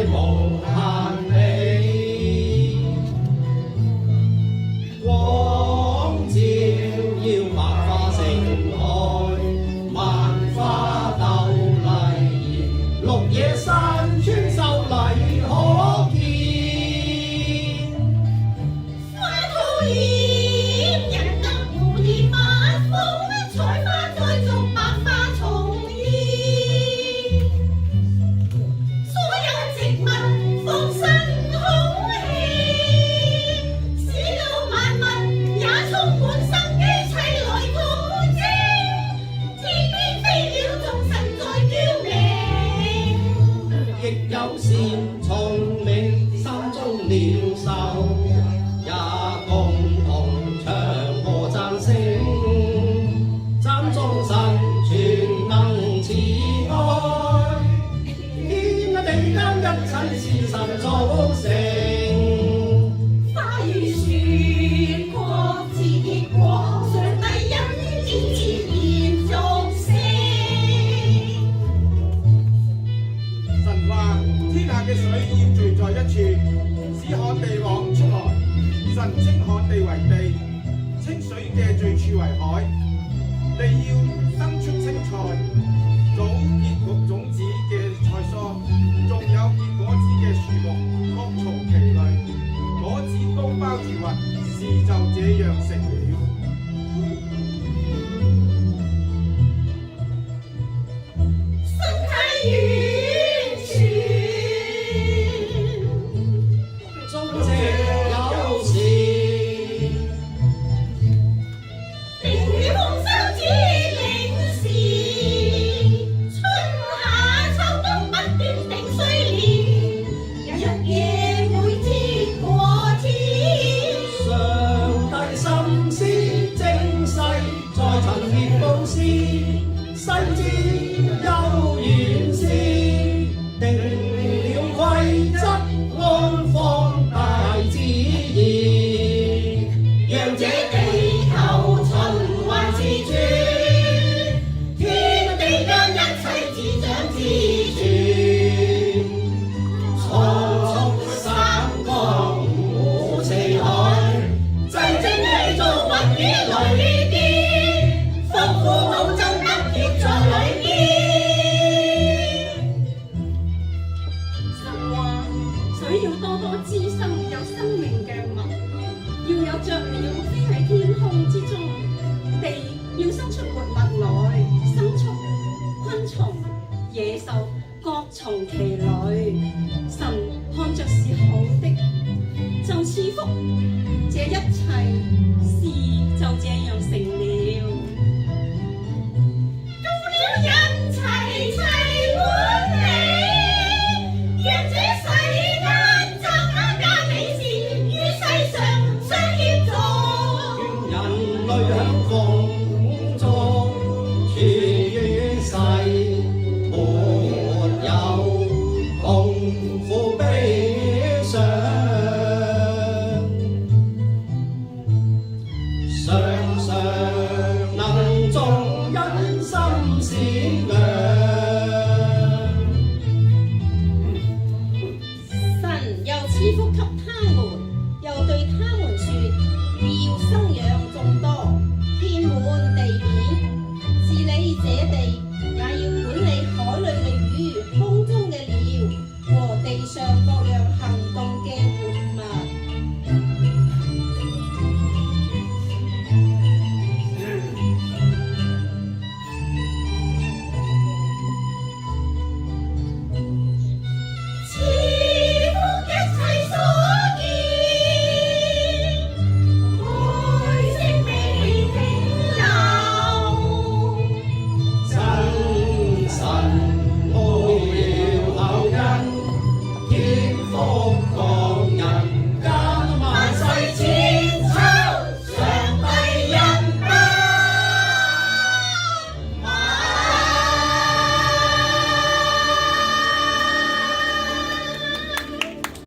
無限美，光照耀百花盛開，萬花鬥麗豔，綠野山川秀麗可見。花吐豔，人間蝴蝶萬風，採花栽種百花重現。所有植物豐新空氣，使到萬物也充滿生機，齊來共振。天邊飛鳥眾神在叫名，亦有善聰明心中鳥獸，也共同唱和讚聲。讚眾神全能慈愛，天地間一切是神造成。花與樹各自結果，上帝恩典自然續成。神話天下嘅水要聚在一處，使旱地朗出來。神稱旱地為地，稱水嘅聚處為海。地要生出青菜，早結種子嘅菜蔬，仲有結果子嘅樹木，各從其類，果子都包住核，事就這樣成了。生態完全，種植有時，靈與豐收指令時，春夏秋冬不斷定歲年，日夜每天過天。上帝心思精細，在陳列布施，細緻又完善，定了規則，安放大自然，讓這地球循環自轉，天地間一切自長自存，創出三江湖四海，真正係做雲雨雷電，豐富好真得貼在裏邊。神話水要多多滋生有生命嘅物，要有雀鳥飛喺天空之中，地要生出活物來，牲畜、昆蟲、野獸各從其類。神看着是好的，就賜福，這一切事就這樣成了。到了人齊齊管理，讓這世間集那加美事於世上相協助。願人類享豐足，處於世，沒有痛苦悲傷，常常能眾人心善良。神又賜福給他們，又對他們說：要生養眾多，遍滿地面，治理這地，也要管理海裏嘅魚、空中嘅鳥和地上各樣行動嘅活物。賜福一切所見，愛惜美停留。真神無聊後因，天福國。